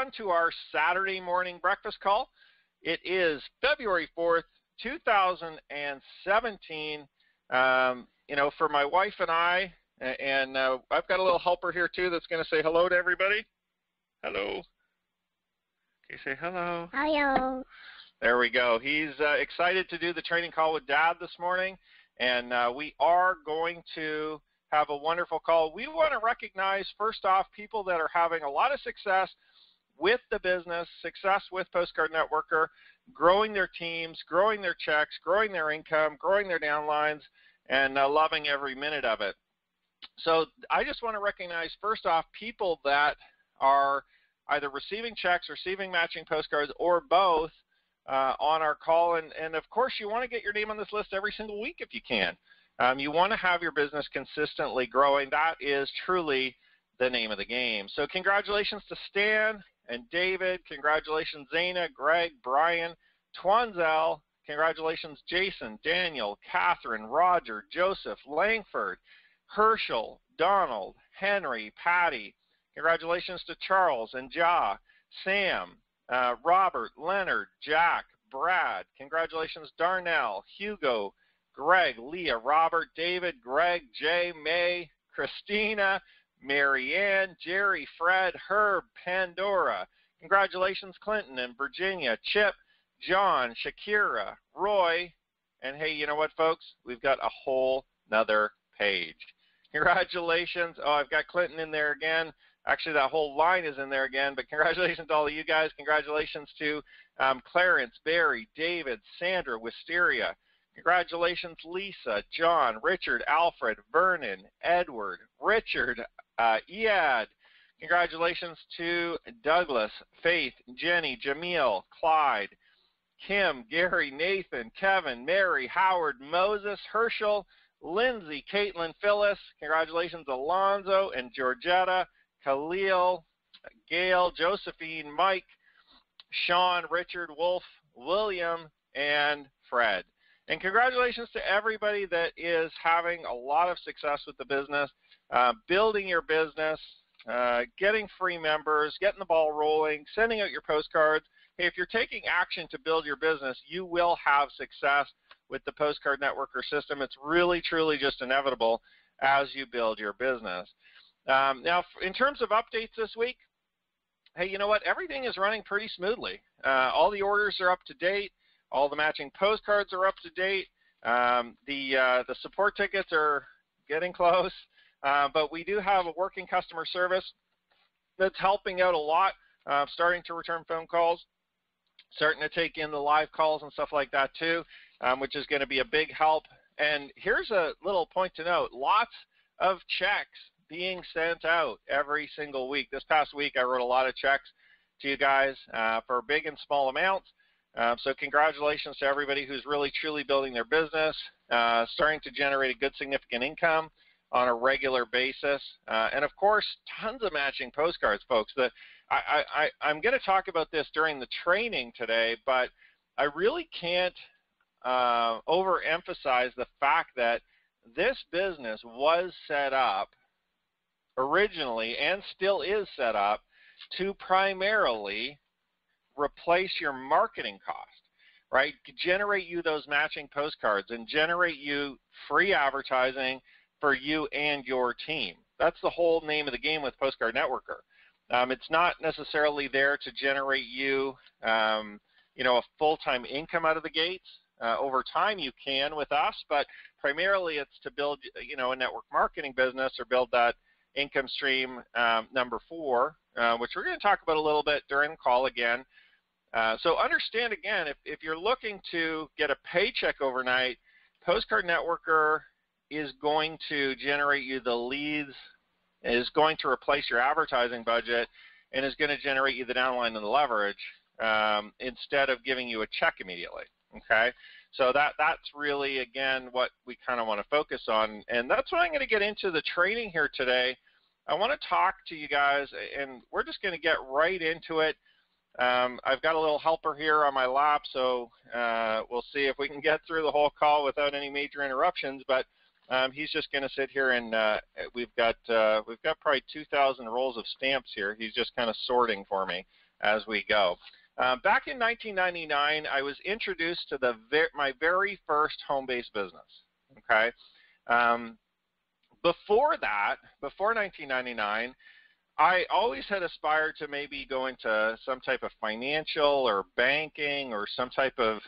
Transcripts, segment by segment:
on to our Saturday morning breakfast call. It is February 4th, 2017. For my wife and I, and I've got a little helper here too that's going to say hello to everybody. Hello. Okay, say hello. Hello. There we go. He's excited to do the training call with Dad this morning, and we are going to have a wonderful call. We want to recognize, first off, people that are having a lot of success with the business, success with Postcard Networker, growing their teams, growing their checks, growing their income, growing their downlines, and loving every minute of it. So I just want to recognize, first off, people that are either receiving checks, receiving matching postcards, or both on our call. And of course, you want to get your name on this list every single week if you can. You want to have your business consistently growing. That is truly the name of the game. So congratulations to Stan and David. Congratulations, Zaina, Greg, Brian, Twanzel. Congratulations, Jason, Daniel, Catherine, Roger, Joseph, Langford, Herschel, Donald, Henry, Patty. Congratulations to Charles and Ja, Sam, Robert, Leonard, Jack, Brad. Congratulations, Darnell, Hugo, Greg, Leah, Robert, David, Greg, Jay, May, Christina, Marianne, Jerry, Fred, Herb, Pandora. Congratulations, Clinton and Virginia, Chip, John, Shakira, Roy, and hey, you know what, folks? We've got a whole nother page. Congratulations. Oh, I've got Clinton in there again. Actually, that whole line is in there again, but congratulations to all of you guys. Congratulations to Clarence, Barry, David, Sandra, Wisteria. Congratulations, Lisa, John, Richard, Alfred, Vernon, Edward, Richard, Iad. Congratulations to Douglas, Faith, Jenny, Jamil, Clyde, Kim, Gary, Nathan, Kevin, Mary, Howard, Moses, Herschel, Lindsay, Caitlin, Phyllis. Congratulations, Alonzo and Georgetta, Khalil, Gail, Josephine, Mike, Sean, Richard, Wolf, William, and Fred. And congratulations to everybody that is having a lot of success with the business, building your business, getting free members, getting the ball rolling, sending out your postcards. Hey, if you're taking action to build your business, you will have success with the Postcard Networker system. It's really, truly just inevitable as you build your business. Now, in terms of updates this week, hey, you know what? Everything is running pretty smoothly. All the orders are up to date. All the matching postcards are up to date. The support tickets are getting close, but we do have a working customer service that's helping out a lot, starting to return phone calls, starting to take in the live calls and stuff like that too, which is going to be a big help. And here's a little point to note. Lots of checks being sent out every single week. This past week, I wrote a lot of checks to you guys for big and small amounts. So congratulations to everybody who's really, truly building their business, starting to generate a good, significant income on a regular basis. And, of course, tons of matching postcards, folks. I'm going to talk about this during the training today, but I really can't overemphasize the fact that this business was set up originally and still is set up to primarily replace your marketing cost, right? Generate you those matching postcards and generate you free advertising for you and your team. That's the whole name of the game with Postcard Networker. It's not necessarily there to generate you, a full-time income out of the gates. Over time you can with us, but primarily it's to build, a network marketing business or build that income stream number 4, which we're going to talk about a little bit during the call again. So understand again, if you're looking to get a paycheck overnight, Postcard Networker is going to generate you the leads, is going to replace your advertising budget, and is going to generate you the downline and the leverage instead of giving you a check immediately. Okay, so that's really, again, what we kind of want to focus on, and that's what I'm going to get into the training here today. I want to talk to you guys, and we're just going to get right into it. I've got a little helper here on my lap, so we'll see if we can get through the whole call without any major interruptions, but he's just going to sit here, and we've got probably 2,000 rolls of stamps here. He's just kind of sorting for me as we go. Back in 1999, I was introduced to my very first home-based business. Okay, before that, before 1999, I always had aspired to maybe go into some type of financial or banking or some type of,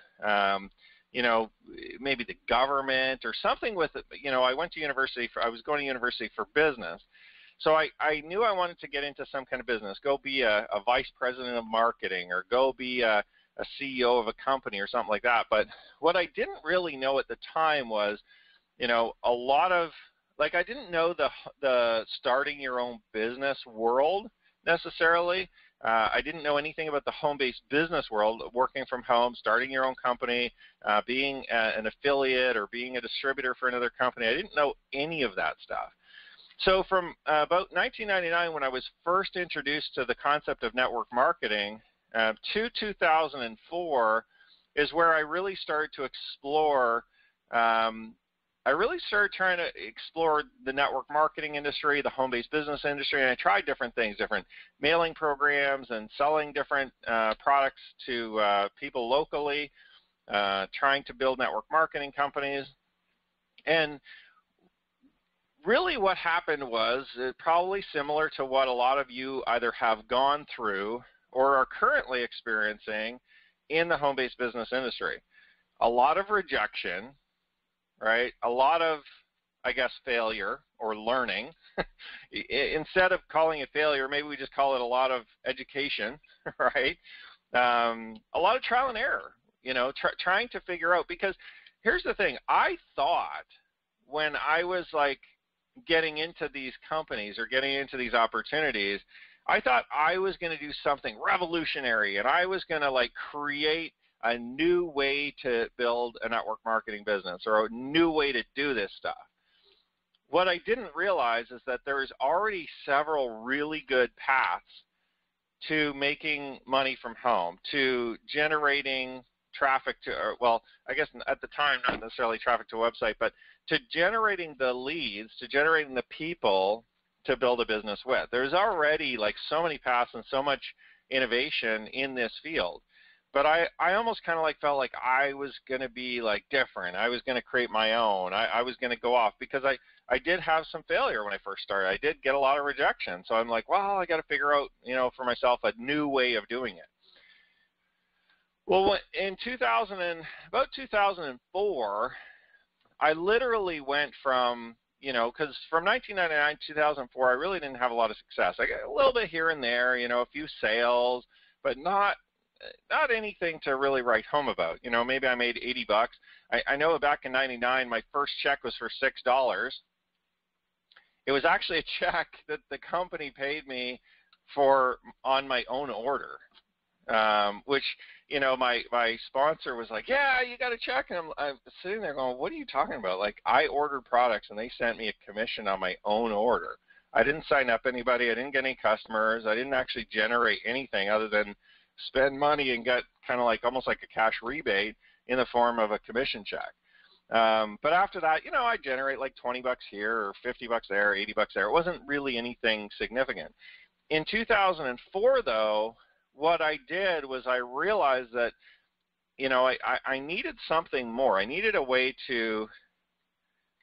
maybe the government or something with it. I went to university I was going to university for business. So I knew I wanted to get into some kind of business, go be a vice president of marketing or go be a CEO of a company or something like that. But what I didn't really know at the time was, a lot of, I didn't know the starting your own business world necessarily. I didn't know anything about the home-based business world, working from home, starting your own company, being an affiliate or being a distributor for another company. I didn't know any of that stuff. So from about 1999, when I was first introduced to the concept of network marketing, to 2004 is where I really started to explore. I really started trying to explore the network marketing industry, the home-based business industry, and I tried different things, different mailing programs and selling different products to people locally, trying to build network marketing companies. And really what happened was probably similar to what a lot of you either have gone through or are currently experiencing in the home-based business industry. A lot of rejection, right? A lot of, I guess, failure or learning. Instead of calling it failure, maybe we just call it a lot of education, right? A lot of trial and error, trying to figure out, because here's the thing. I thought when I was getting into these companies or getting into these opportunities, I thought I was going to do something revolutionary and I was going to create a new way to build a network marketing business or a new way to do this stuff. What I didn't realize is that there is already several really good paths to making money from home, to generating traffic to, I guess at the time, not necessarily traffic to a website, but to generating the leads, to generating the people to build a business with. There's already so many paths and so much innovation in this field. But I almost kind of felt like I was going to be different. I was going to create my own. I was going to go off because I did have some failure when I first started. I did get a lot of rejection. So I'm like, well, I got to figure out, for myself a new way of doing it. Well, in about 2004, I literally went from, because from 1999 to 2004, I really didn't have a lot of success. I got a little bit here and there, a few sales, but not anything to really write home about. Maybe I made $80. I know back in 99, my first check was for $6. It was actually a check that the company paid me for on my own order, which, my sponsor was like, yeah, you got a check. And I'm sitting there going, what are you talking about? I ordered products and they sent me a commission on my own order. I didn't sign up anybody. I didn't get any customers. I didn't actually generate anything other than spend money and get kind of almost like a cash rebate in the form of a commission check. But after that, I generate $20 here or $50 there, $80 there. It wasn't really anything significant. In 2004, though, what I did was I realized that, I needed something more. I needed a way to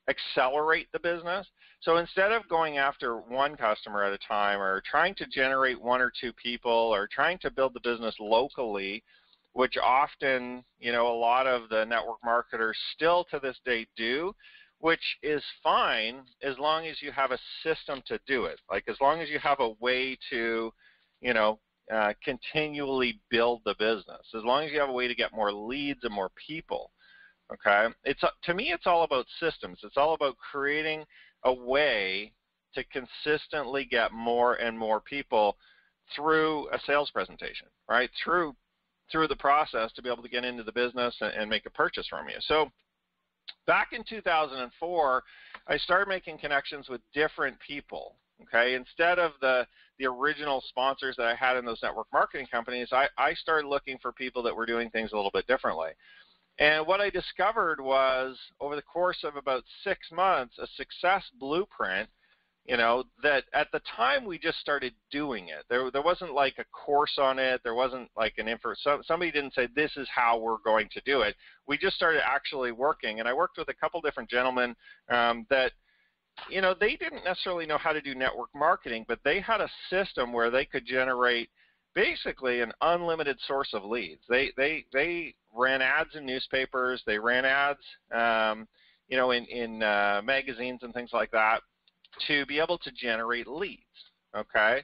accelerate the business. So instead of going after one customer at a time or trying to generate one or two people or trying to build the business locally, which often, a lot of the network marketers still to this day do, which is fine as long as you have a system to do it. As long as you have a way to, continually build the business, as long as you have a way to get more leads and more people. Okay, to me, it's all about systems. It's all about creating a way to consistently get more and more people through a sales presentation, right? Through the process to be able to get into the business and make a purchase from you. So back in 2004, I started making connections with different people. Okay, instead of the original sponsors that I had in those network marketing companies, I started looking for people that were doing things a little bit differently. And what I discovered was, over the course of about 6 months, a success blueprint that at the time we just started doing it. There wasn't like a course on it. There wasn't like somebody didn't say this is how we're going to do it. We just started actually working, and I worked with a couple different gentlemen that they didn't necessarily know how to do network marketing, but they had a system where they could generate basically an unlimited source of leads. They ran ads in newspapers. They ran ads, in magazines and things like that, to be able to generate leads. Okay.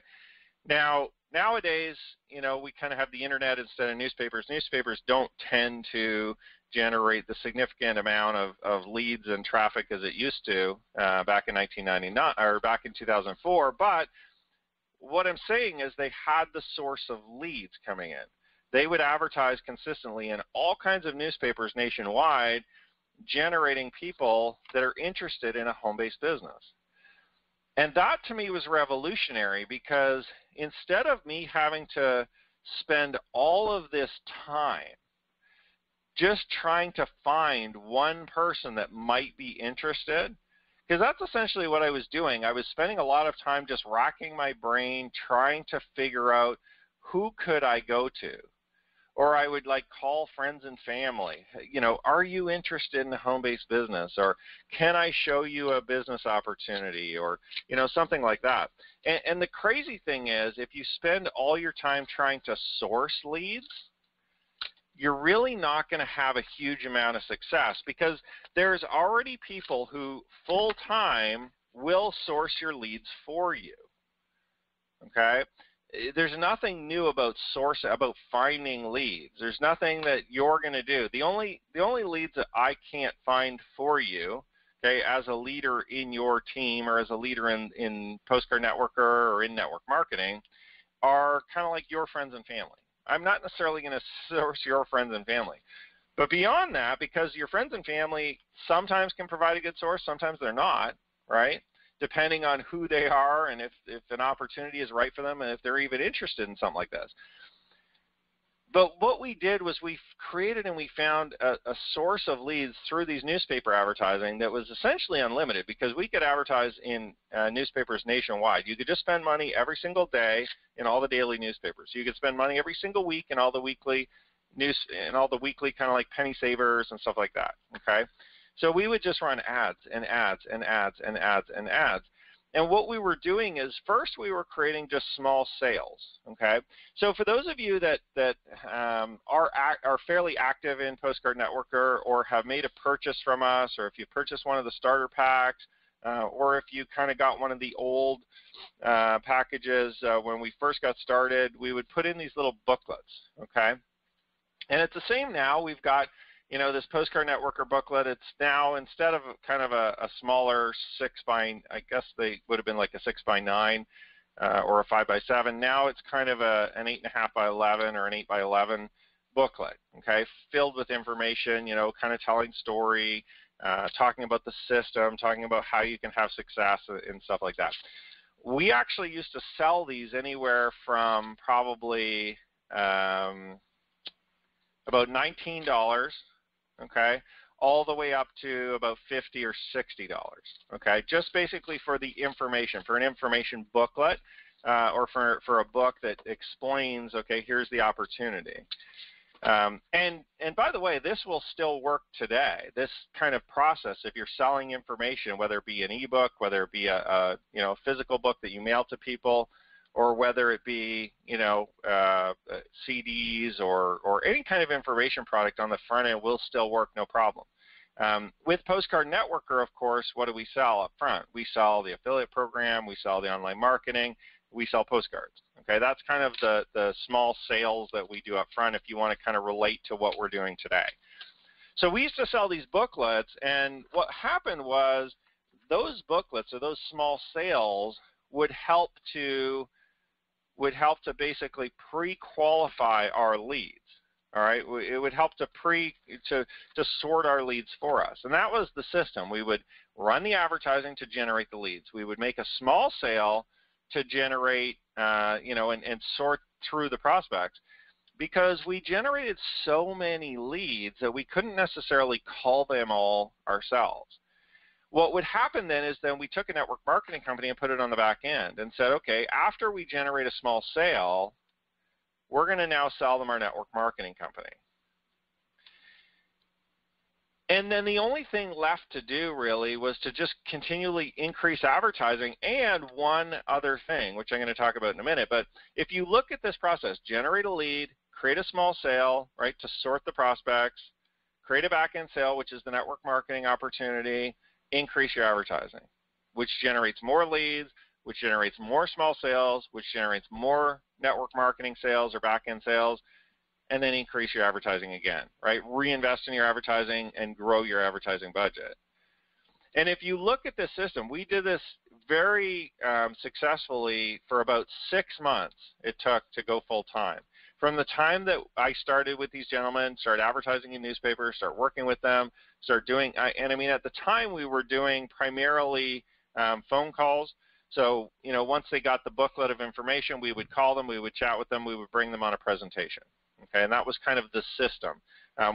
Now nowadays, we kind of have the internet instead of newspapers. Newspapers don't tend to generate the significant amount of leads and traffic as it used to back in 1999 or back in 2004. But what I'm saying is they had the source of leads coming in. They would advertise consistently in all kinds of newspapers nationwide, generating people that are interested in a home-based business. And that to me was revolutionary, because instead of me having to spend all of this time just trying to find one person that might be interested, because that's essentially what I was doing. I was spending a lot of time just racking my brain trying to figure out who could I go to. Or I would call friends and family, are you interested in a home-based business? Or can I show you a business opportunity? Or, something like that. And the crazy thing is, if you spend all your time trying to source leads, you're really not going to have a huge amount of success, because there's already people who full-time will source your leads for you. Okay? There's nothing new about finding leads. There's nothing that you're going to do. The only leads that I can't find for you, okay, as a leader in your team or as a leader in Postcard Networker or in network marketing, are kind of like your friends and family. I'm not necessarily going to source your friends and family. But beyond that, because your friends and family sometimes can provide a good source, sometimes they're not, right? Depending on who they are and if an opportunity is right for them and if they're even interested in something like this. But what we did was we created and we found a source of leads through these newspaper advertising that was essentially unlimited, because we could advertise in newspapers nationwide. You could just spend money every single day in all the daily newspapers. You could spend money every single week in all the weekly kind of like penny savers and stuff like that. Okay, so we would just run ads and ads and ads and ads and ads. And what we were doing is, first we were creating just small sales, okay? So for those of you that are fairly active in Postcard Networker, or have made a purchase from us, or if you purchased one of the starter packs, or if you kind of got one of the old packages when we first got started, we would put in these little booklets, okay? And it's the same now. We've got this Postcard Networker booklet. It's now, instead of kind of a smaller 6x, I guess they would have been like a 6x9 or a 5x7. Now it's kind of an 8.5x11 or an 8x11 booklet, okay, filled with information, kind of telling story, talking about the system, talking about how you can have success and stuff like that. We actually used to sell these anywhere from probably about $19, okay, all the way up to about $50 or $60, okay, just basically for the information, for an information booklet, or for a book that explains, okay, here's the opportunity. And by the way, this will still work today. This kind of process, if you're selling information, whether it be an ebook, whether it be a physical book that you mail to people, or whether it be CDs or any kind of information product on the front end, will still work no problem. With Postcard Networker, of course, what do we sell up front? We sell the affiliate program, we sell the online marketing, we sell postcards. Okay, that's kind of the small sales that we do up front if you want to kind of relate to what we're doing today. So we used to sell these booklets, and what happened was those booklets, or those small sales, would help to basically pre-qualify our leads. All right, it would help to sort our leads for us, and that was the system. We would run the advertising to generate the leads. We would make a small sale to generate, and sort through the prospects, because we generated so many leads that we couldn't necessarily call them all ourselves. What would happen then is then we took a network marketing company and put it on the back end and said, okay, after we generate a small sale, we're going to now sell them our network marketing company. And then the only thing left to do really was to just continually increase advertising, and one other thing, which I'm going to talk about in a minute. But if you look at this process, generate a lead, create a small sale, right, to sort the prospects, create a back-end sale, which is the network marketing opportunity, increase your advertising, which generates more leads, which generates more small sales, which generates more network marketing sales or back-end sales, and then increase your advertising again, right? Reinvest in your advertising and grow your advertising budget. And if you look at this system, we did this very successfully for about 6 months it took to go full-time. From the time that I started with these gentlemen, started advertising in newspapers, start working with them, start doing, and I mean at the time we were doing primarily phone calls. So, you know, once they got the booklet of information, we would call them, we would chat with them, we would bring them on a presentation. Okay, and that was kind of the system,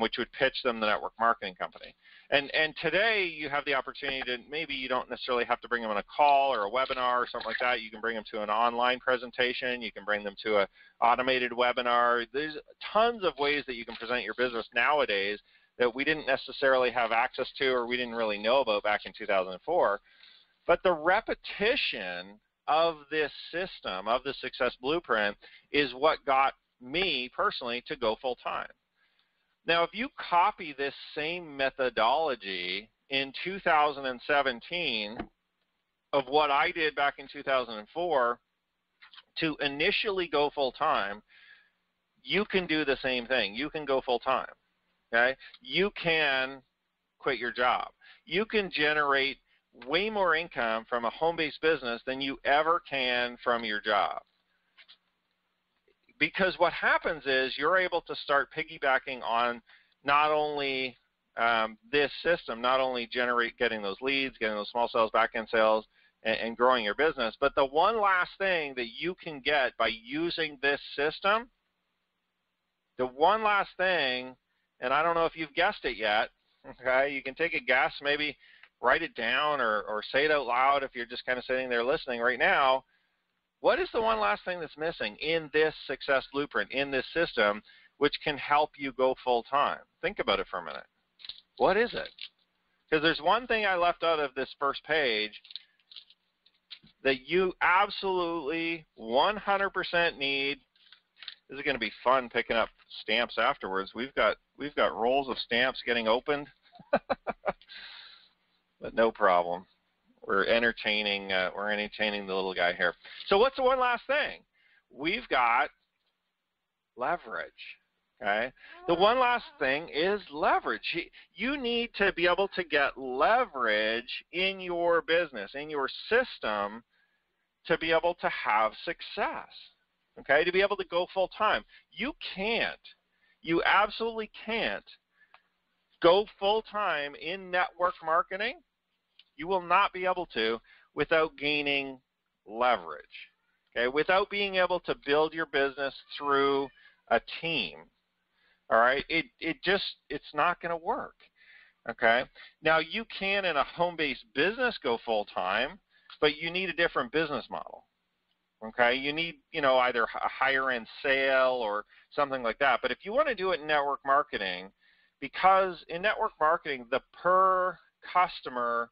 which would pitch them the network marketing company. And today you have the opportunity to, maybe you don't necessarily have to bring them on a call or a webinar or something like that. You can bring them to an online presentation. You can bring them to an automated webinar. There's tons of ways that you can present your business nowadays that we didn't necessarily have access to or we didn't really know about back in 2004. But the repetition of this system, of the success blueprint, is what got me personally to go full-time. Now, if you copy this same methodology in 2017 of what I did back in 2004 to initially go full-time, you can do the same thing. You can go full-time, okay? You can quit your job. You can generate way more income from a home-based business than you ever can from your job. Because what happens is you're able to start piggybacking on not only this system, not only getting those leads, getting those small sales, back-end sales, and growing your business, but the one last thing that you can get by using this system, the one last thing, and I don't know if you've guessed it yet, okay, you can take a guess, maybe write it down or say it out loud if you're just kind of sitting there listening right now. What is the one last thing that's missing in this success blueprint, in this system, which can help you go full-time? Think about it for a minute. What is it? Because there's one thing I left out of this first page that you absolutely 100% need. This is going to be fun picking up stamps afterwards. We've got rolls of stamps getting opened, but no problem. We're entertaining the little guy here. So what's the one last thing? We've got leverage. Okay? The one last thing is leverage. You need to be able to get leverage in your business, in your system, to be able to have success. Okay? To be able to go full time. You absolutely can't go full time in network marketing. You will not be able to without gaining leverage, okay? Without being able to build your business through a team, all right? It's not going to work, okay? Now, you can in a home-based business go full-time, but you need a different business model, okay? You need, you know, either a higher-end sale or something like that. But if you want to do it in network marketing, because in network marketing, the per customer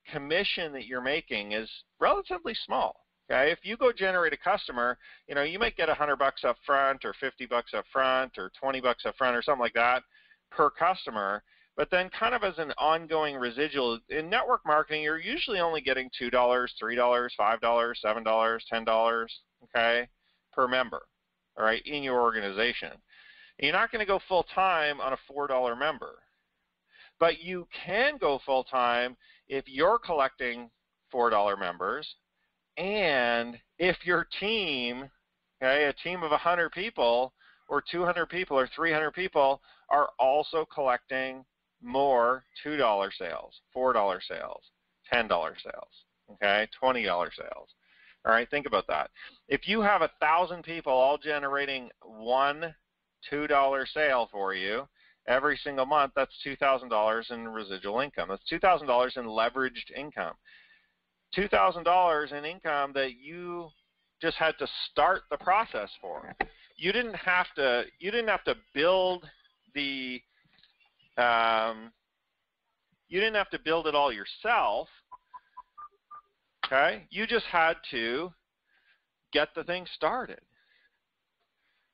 commission that you're making is relatively small. Okay, if you go generate a customer, you know, you might get $100 up front or $50 up front or $20 up front or something like that per customer, but then kind of as an ongoing residual, in network marketing, you're usually only getting $2, $3, $5, $7, $10, okay, per member, all right, in your organization. And you're not going to go full-time on a $4 member, but you can go full-time if you're collecting $4 members, and if your team, okay, a team of 100 people or 200 people or 300 people are also collecting more $2 sales, $4 sales, $10 sales, okay, $20 sales. All right, think about that. If you have 1,000 people all generating one $2 sale for you, every single month, that's $2,000 in residual income. That's $2,000 in leveraged income. $2,000 in income that you just had to start the process for. You didn't have to build the you didn't have to build it all yourself. Okay? You just had to get the thing started.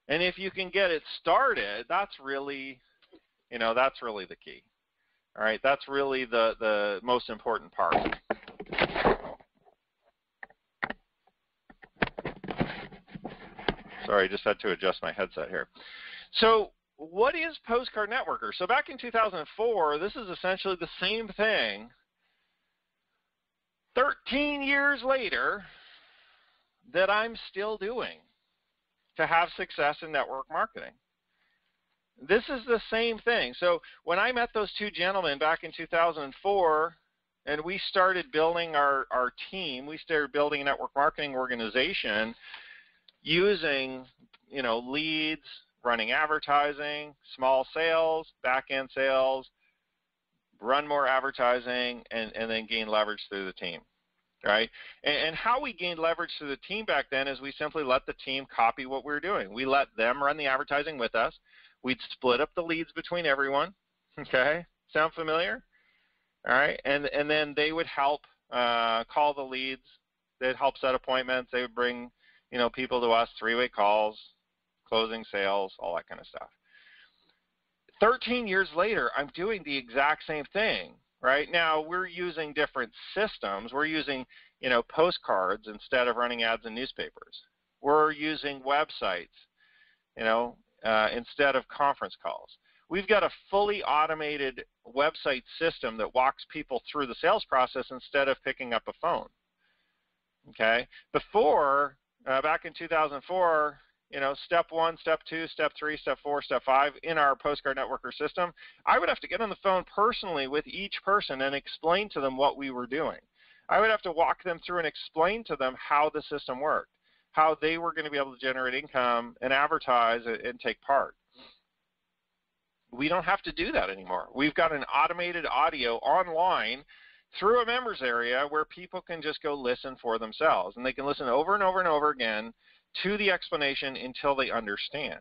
And if you can get it started, that's really, that's really the key. All right? That's really the most important part. Sorry, I just had to adjust my headset here. So what is Postcard Networker? So back in 2004, this is essentially the same thing. 13 years later, that I'm still doing to have success in network marketing. This is the same thing. So when I met those two gentlemen back in 2004, and we started building our team, we started building a network marketing organization using, leads, running advertising, small sales, back-end sales, run more advertising, and then gain leverage through the team, right? And how we gained leverage through the team back then is we simply let the team copy what we were doing. We let them run the advertising with us. We'd split up the leads between everyone, okay? Sound familiar? All right, and then they would help call the leads. They'd help set appointments. They would bring, people to us, three-way calls, closing sales, all that kind of stuff. 13 years later, I'm doing the exact same thing. Right now, we're using different systems. We're using, postcards instead of running ads in newspapers. We're using websites, instead of conference calls. We've got a fully automated website system that walks people through the sales process instead of picking up a phone. Okay. Before, back in 2004, step 1, step 2, step 3, step 4, step 5 in our Postcard Networker system, I would have to get on the phone personally with each person and explain to them what we were doing. I would have to walk them through and explain to them how the system worked, how they were going to be able to generate income and advertise and take part. We don't have to do that anymore. We've got an automated audio online through a members area where people can just go listen for themselves, and they can listen over and over and over again to the explanation until they understand.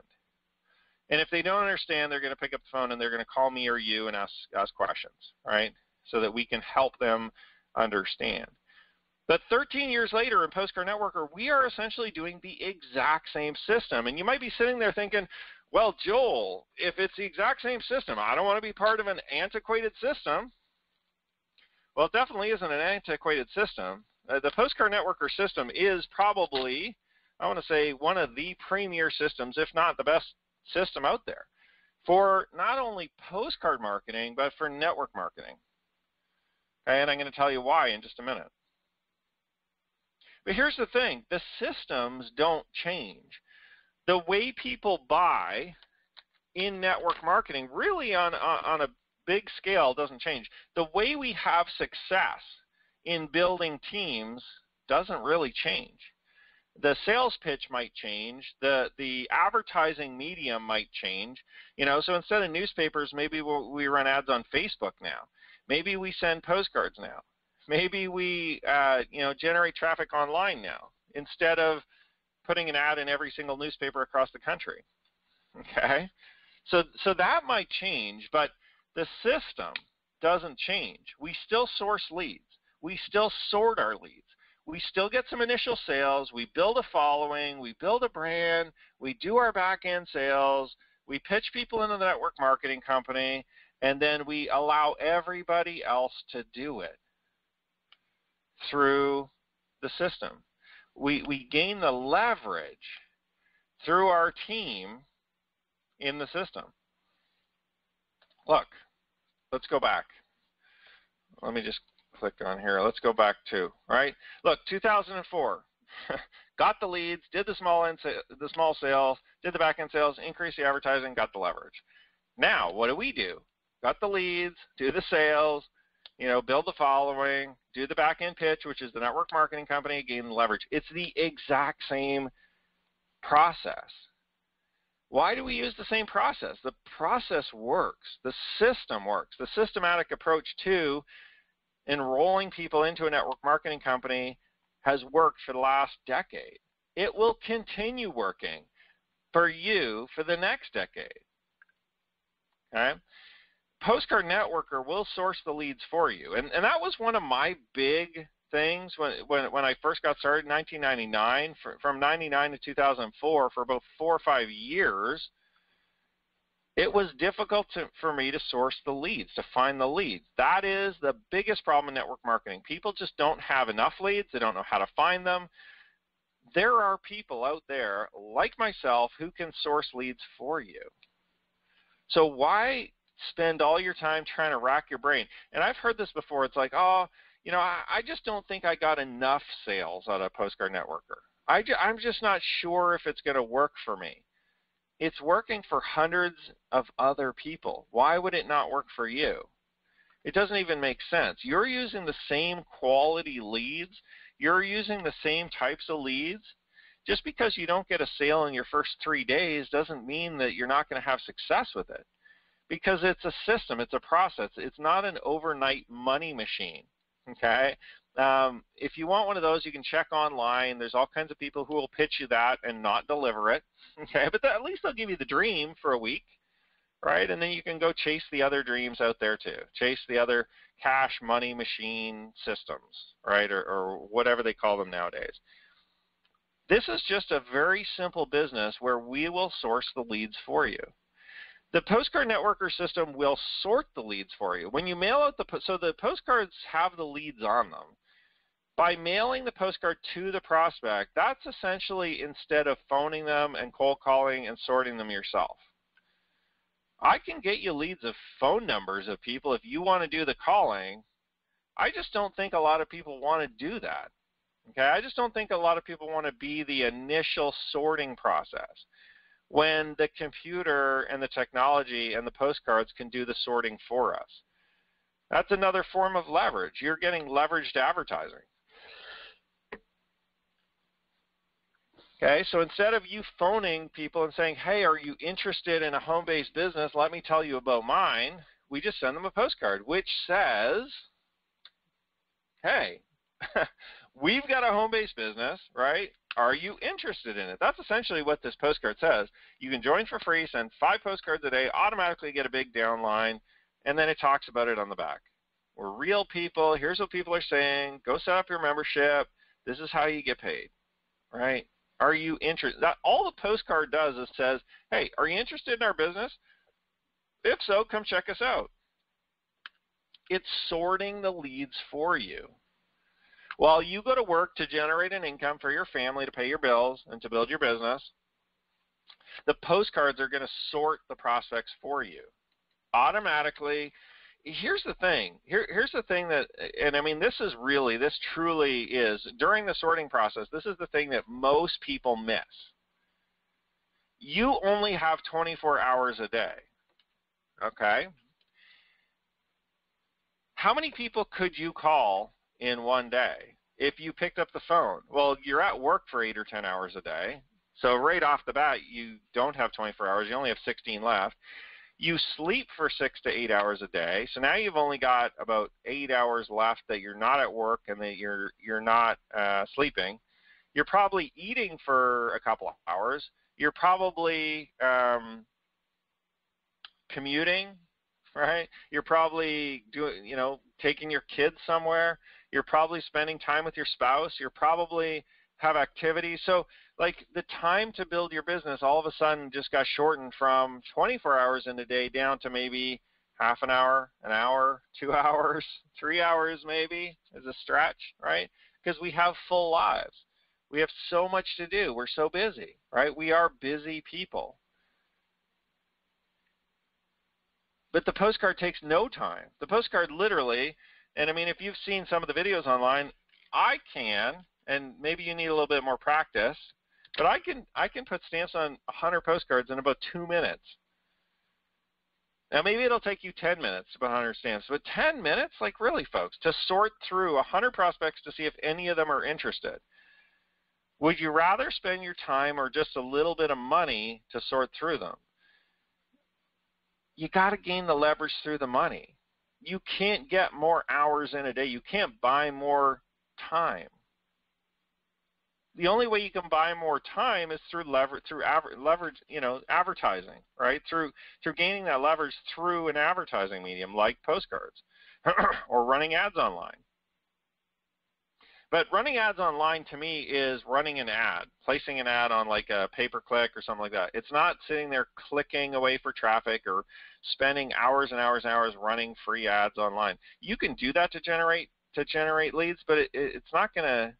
And if they don't understand, they're going to pick up the phone and they're going to call me or you and ask questions, right? So that we can help them understand. But 13 years later in Postcard Networker, we are essentially doing the exact same system. And you might be sitting there thinking, well, Joel, if it's the exact same system, I don't want to be part of an antiquated system. Well, it definitely isn't an antiquated system. The Postcard Networker system is probably, I want to say, one of the premier systems, if not the best system out there, for not only postcard marketing, but for network marketing. Okay, and I'm going to tell you why in just a minute. But here's the thing. The systems don't change. The way people buy in network marketing really on a big scale doesn't change. The way we have success in building teams doesn't really change. The sales pitch might change. The advertising medium might change. So instead of newspapers, maybe we run ads on Facebook now. Maybe we send postcards now. Maybe we generate traffic online now instead of putting an ad in every single newspaper across the country. Okay? So that might change, but the system doesn't change. We still source leads. We still sort our leads. We still get some initial sales. We build a following. We build a brand. We do our back-end sales. We pitch people into the network marketing company, and then we allow everybody else to do it through the system. We gain the leverage through our team in the system. Look, let's go back. Let me just click on here. Let's go back to, right? Look, 2004, got the leads, did the small sales, did the back-end sales, increased the advertising, got the leverage. Now, what do? Got the leads, do the sales, build the following, do the back-end pitch, which is the network marketing company, gain the leverage. It's the exact same process. Why do we use the same process? The process works. The system works. The systematic approach to enrolling people into a network marketing company has worked for the last decade. It will continue working for you for the next decade. Okay? Postcard Networker will source the leads for you. And that was one of my big things when I first got started in 1999, from 99 to 2004, for about 4 or 5 years. It was difficult for me to source the leads, to find the leads. That is the biggest problem in network marketing. People just don't have enough leads. They don't know how to find them. There are people out there like myself who can source leads for you. So why spend all your time trying to rack your brain? And I've heard this before. It's like, oh, I just don't think I got enough sales out of Postcard Networker. I'm just not sure if it's going to work for me. It's working for hundreds of other people. Why would it not work for you? It doesn't even make sense. You're using the same quality leads. You're using the same types of leads. Just because you don't get a sale in your first 3 days doesn't mean that you're not going to have success with it, because it's a system. It's a process. It's not an overnight money machine. Okay? If you want one of those, you can check online. There's all kinds of people who will pitch you that and not deliver it. Okay? But at least they'll give you the dream for a week, right? And then you can go chase the other dreams out there too. Chase the other cash money machine systems, right? Or whatever they call them nowadays. This is just a very simple business where we will source the leads for you. The Postcard Networker system will sort the leads for you. When you mail out so the postcards have the leads on them. By mailing the postcard to the prospect, that's essentially instead of phoning them and cold calling and sorting them yourself. I can get you leads of phone numbers of people if you want to do the calling. I just don't think a lot of people want to do that. Okay, I just don't think a lot of people want to be the initial sorting process, when the computer and the technology and the postcards can do the sorting for us. That's another form of leverage. You're getting leveraged advertising. Okay, so instead of you phoning people and saying, hey, are you interested in a home-based business? Let me tell you about mine. We just send them a postcard, which says, hey, we've got a home-based business, right? Are you interested in it? That's essentially what this postcard says. You can join for free, send 5 postcards a day, automatically get a big downline, and then it talks about it on the back. We're real people. Here's what people are saying. Go set up your membership. This is how you get paid, right? Are you interested? All the postcard does is says, hey, are you interested in our business? If so, come check us out. It's sorting the leads for you. While you go to work to generate an income for your family, to pay your bills, and to build your business, the postcards are going to sort the prospects for you automatically. Here's the thing. Here's the thing that, and I mean, this truly is, during the sorting process, this is the thing that most people miss. You only have 24 hours a day, okay? How many people could you call in one day if you picked up the phone? Well, you're at work for 8 or 10 hours a day, so right off the bat you don't have 24 hours. You only have 16 left. You sleep for 6 to 8 hours a day, so now you've only got about 8 hours left that you're not at work and that you're not sleeping. You're probably eating for a couple of hours. You're probably commuting, right? You're probably doing, taking your kids somewhere. You're probably spending time with your spouse. You're probably have activities. So like the time to build your business all of a sudden just got shortened from 24 hours in a day down to maybe half an hour, 2 hours, 3 hours maybe is a stretch, right? Because we have full lives. We have so much to do. We're so busy, right? We are busy people. But the postcard takes no time. The postcard literally, and I mean, if you've seen some of the videos online, I can, and maybe you need a little bit more practice, but I can put stamps on 100 postcards in about 2 minutes. Now, maybe it'll take you 10 minutes to put 100 stamps, but 10 minutes? Like, really, folks, to sort through 100 prospects to see if any of them are interested. Would you rather spend your time or just a little bit of money to sort through them? You got to gain the leverage through the money. You can't get more hours in a day. You can't buy more time. The only way you can buy more time is through leverage, advertising, right? Through gaining that leverage through an advertising medium like postcards or running ads online. But running ads online to me is running an ad, placing an ad on like a pay-per-click or something like that. It's not sitting there clicking away for traffic or spending hours and hours and hours running free ads online. You can do that to generate leads, but it's not gonna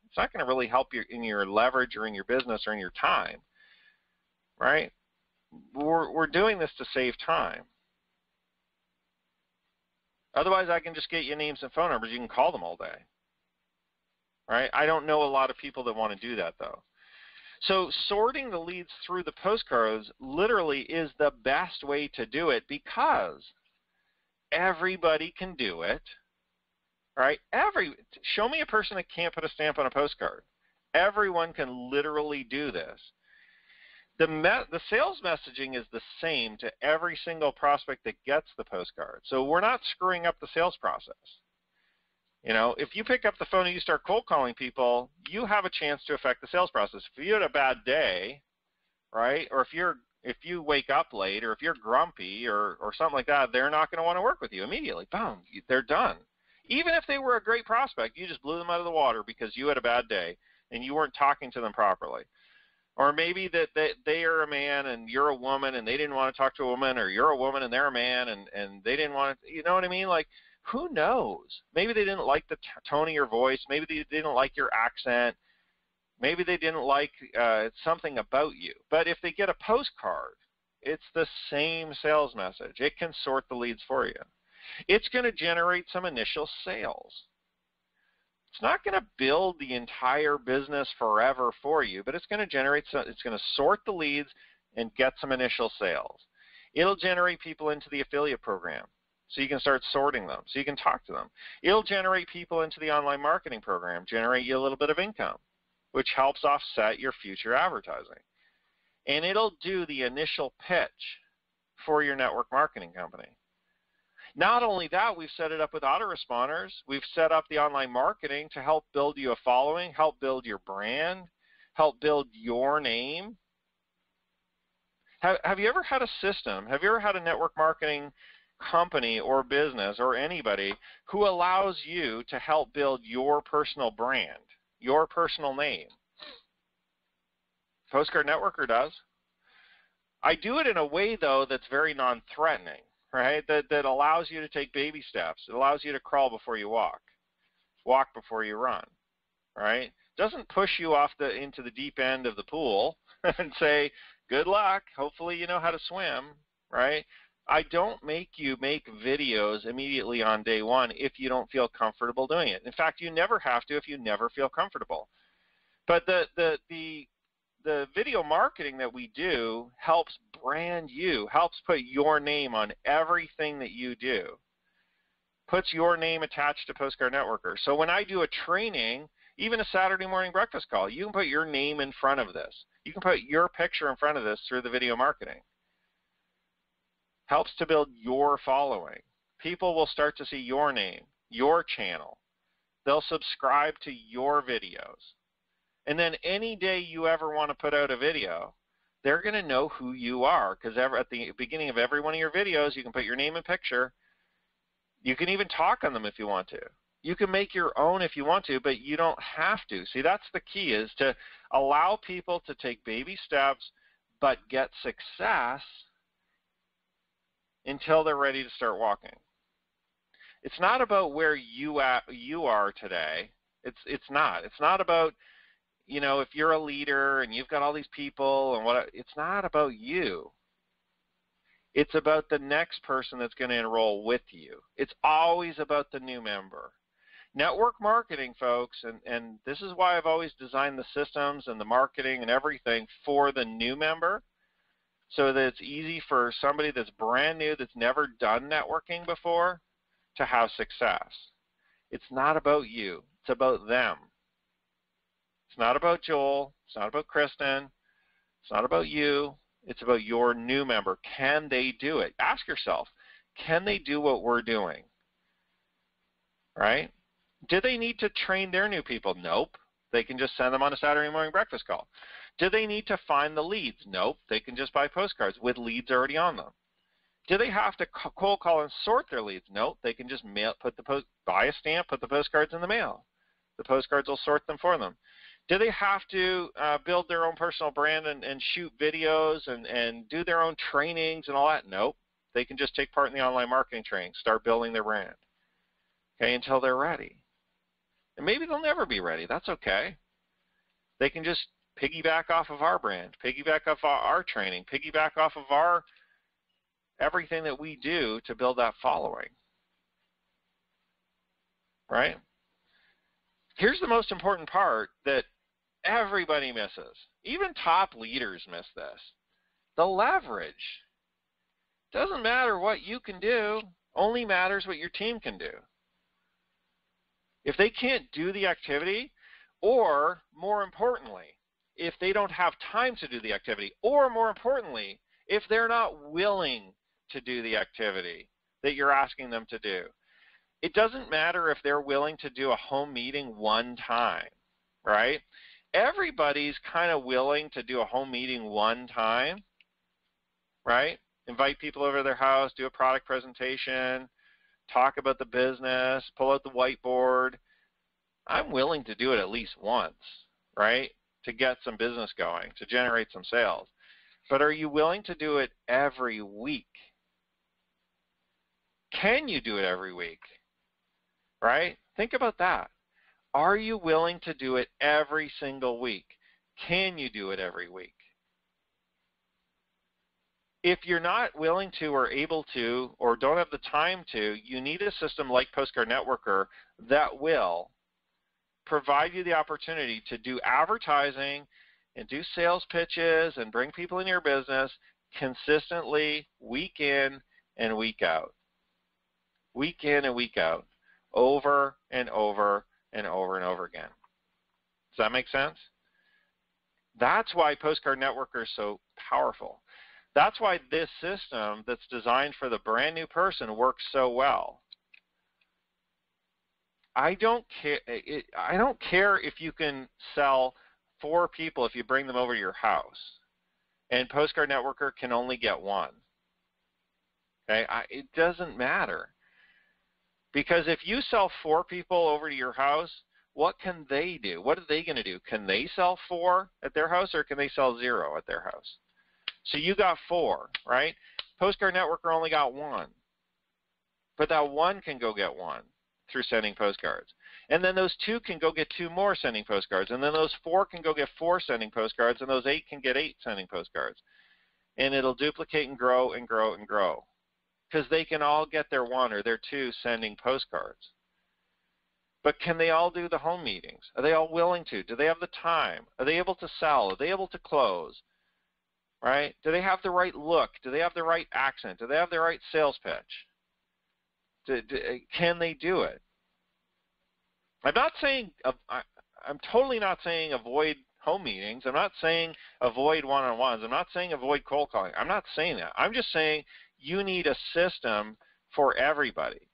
really help you in your leverage or in your business or in your time, right? We're doing this to save time. Otherwise, I can just get you names and phone numbers. You can call them all day. Right? I don't know a lot of people that want to do that, though. So sorting the leads through the postcards literally is the best way to do it because everybody can do it, right? Show me a person that can't put a stamp on a postcard. Everyone can literally do this. The sales messaging is the same to every single prospect that gets the postcard. So we're not screwing up the sales process. You know, if you pick up the phone and you start cold calling people, you have a chance to affect the sales process. If you had a bad day, right, or if you wake up late or if you're grumpy or something like that, they're not going to want to work with you immediately. Boom, they're done. Even if they were a great prospect, you just blew them out of the water because you had a bad day and you weren't talking to them properly. Or maybe that they are a man and you're a woman and they didn't want to talk to a woman, or you're a woman and they're a man and they didn't want to, you know what I mean? Like, who knows? Maybe they didn't like the tone of your voice. Maybe they didn't like your accent. Maybe they didn't like something about you. But if they get a postcard, it's the same sales message. It can sort the leads for you. It's going to generate some initial sales. It's not going to build the entire business forever for you, but it's going to it's going to sort the leads and get some initial sales. It'll generate people into the affiliate program, so you can start sorting them, so you can talk to them. It'll generate people into the online marketing program, generate you a little bit of income, which helps offset your future advertising. And it'll do the initial pitch for your network marketing company. Not only that, we've set it up with autoresponders. We've set up the online marketing to help build you a following, help build your brand, help build your name. Have you ever had a system? Have you ever had a network marketing company or business or anybody who allows you to help build your personal brand, your personal name? Postcard Networker does. I do it in a way, though, that's very non-threatening, right? That allows you to take baby steps. It allows you to crawl before you walk before you run, right? Doesn't push you off into the deep end of the pool and say, good luck, hopefully you know how to swim, right? I don't make you make videos immediately on day one if you don't feel comfortable doing it. In fact, you never have to if you never feel comfortable. But the video marketing that we do helps brand you, helps put your name on everything that you do, puts your name attached to Postcard Networker. So when I do a training, even a Saturday morning breakfast call, you can put your name in front of this. You can put your picture in front of this through the video marketing. Helps to build your following. People will start to see your name, your channel. They'll subscribe to your videos. And then any day you ever want to put out a video, they're going to know who you are, because at the beginning of every one of your videos, you can put your name and picture. You can even talk on them if you want to. You can make your own if you want to, but you don't have to. See, that's the key, is to allow people to take baby steps but get success until they're ready to start walking. It's not about where you are today. It's not. It's not about, you know, if you're a leader and you've got all these people and what. It's not about you. It's about the next person that's going to enroll with you. It's always about the new member. Network marketing, folks, and this is why I've always designed the systems and the marketing and everything for the new member, so that it's easy for somebody that's brand new, that's never done networking before, to have success. It's not about you. It's about them. It's not about Joel. It's not about Kristen. It's not about you. It's about your new member. Can they do it? Ask yourself, can they do what we're doing? Right? Do they need to train their new people? Nope. They can just send them on a Saturday morning breakfast call. Do they need to find the leads? Nope. They can just buy postcards with leads already on them. Do they have to cold call and sort their leads? Nope. They can just buy a stamp, put the postcards in the mail. The postcards will sort them for them. Do they have to build their own personal brand and shoot videos and do their own trainings and all that? Nope. They can just take part in the online marketing training, start building their brand, okay, until they're ready. And maybe they'll never be ready. That's okay. They can just piggyback off of our brand, piggyback off our training, piggyback off of our everything that we do to build that following, right? Here's the most important part that everybody misses. Even top leaders miss this. The leverage. Doesn't matter what you can do, only matters what your team can do. If they can't do the activity, or more importantly, if they don't have time to do the activity, or more importantly, if they're not willing to do the activity that you're asking them to do. It doesn't matter if they're willing to do a home meeting one time, right? Everybody's kind of willing to do a home meeting one time, right? Invite people over to their house, do a product presentation, talk about the business, pull out the whiteboard. I'm willing to do it at least once, right, to get some business going, to generate some sales. But are you willing to do it every week? Can you do it every week, right? Think about that. Are you willing to do it every single week? Can you do it every week? If you're not willing to or able to or don't have the time to, you need a system like Postcard Networker that will provide you the opportunity to do advertising and do sales pitches and bring people in your business consistently week in and week out. Week in and week out, over and over and over and over again. Does that make sense? That's why Postcard Networker is so powerful. That's why this system that's designed for the brand new person works so well. I don't care if you can sell 4 people if you bring them over to your house, and Postcard Networker can only get 1. Okay, it doesn't matter, because if you sell 4 people over to your house, what can they do? What are they going to do? Can they sell 4 at their house, or can they sell 0 at their house? So you got 4, right? Postcard Networker only got 1, but that 1 can go get 1 through sending postcards. And then those 2 can go get 2 more sending postcards. And then those 4 can go get 4 sending postcards. And those 8 can get 8 sending postcards. And it'll duplicate and grow and grow and grow, because they can all get their 1 or their 2 sending postcards. But can they all do the home meetings? Are they all willing to? Do they have the time? Are they able to sell? Are they able to close? Right? Do they have the right look? Do they have the right accent? Do they have the right sales pitch? Can they do it? I'm not saying, I'm totally not saying avoid home meetings. I'm not saying avoid one-on-ones. I'm not saying avoid cold calling. I'm not saying that. I'm just saying you need a system for everybody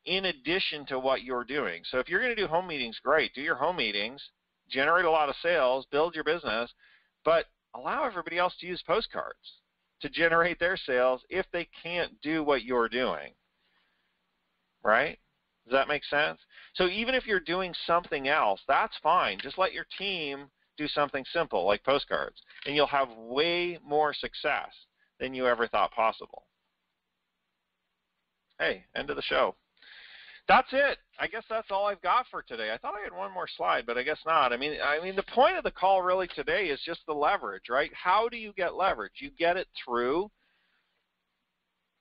in addition to what you're doing. So if you're going to do home meetings, great. Do your home meetings, generate a lot of sales, build your business, but allow everybody else to use postcards to generate their sales if they can't do what you're doing. Right? Does that make sense? So even if you're doing something else, that's fine. Just let your team do something simple like postcards, and you'll have way more success than you ever thought possible. Hey, end of the show. That's it. I guess that's all I've got for today. I thought I had one more slide, but I guess not. I mean, the point of the call really today is just the leverage, right? How do you get leverage? You get it through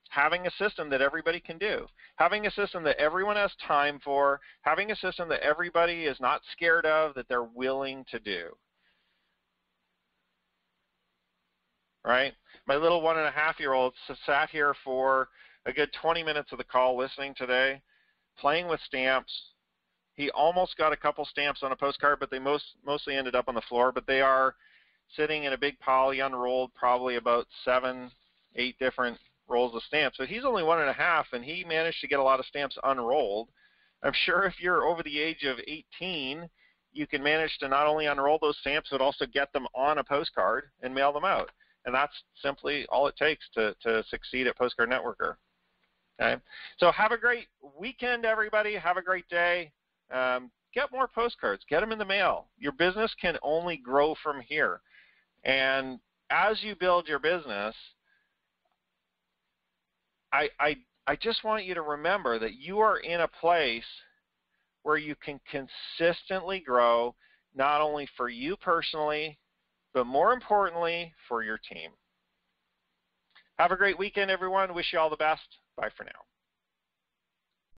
having a system that everybody can do, having a system that everyone has time for, having a system that everybody is not scared of, that they're willing to do. Right? My little 1.5-year-old sat here for a good 20 minutes of the call listening today, playing with stamps, He almost got a couple stamps on a postcard, but they mostly ended up on the floor. But they are sitting in a big pile. He unrolled probably about 7, 8 different rolls of stamps. So he's only 1.5, and he managed to get a lot of stamps unrolled. I'm sure if you're over the age of 18, you can manage to not only unroll those stamps, but also get them on a postcard and mail them out. And that's simply all it takes to succeed at Postcard Networker. Okay? So have a great weekend, everybody. Have a great day. Get more postcards. Get them in the mail. Your business can only grow from here. And as you build your business, I just want you to remember that you are in a place where you can consistently grow, not only for you personally, but more importantly, for your team. Have a great weekend, everyone. Wish you all the best. Bye for now.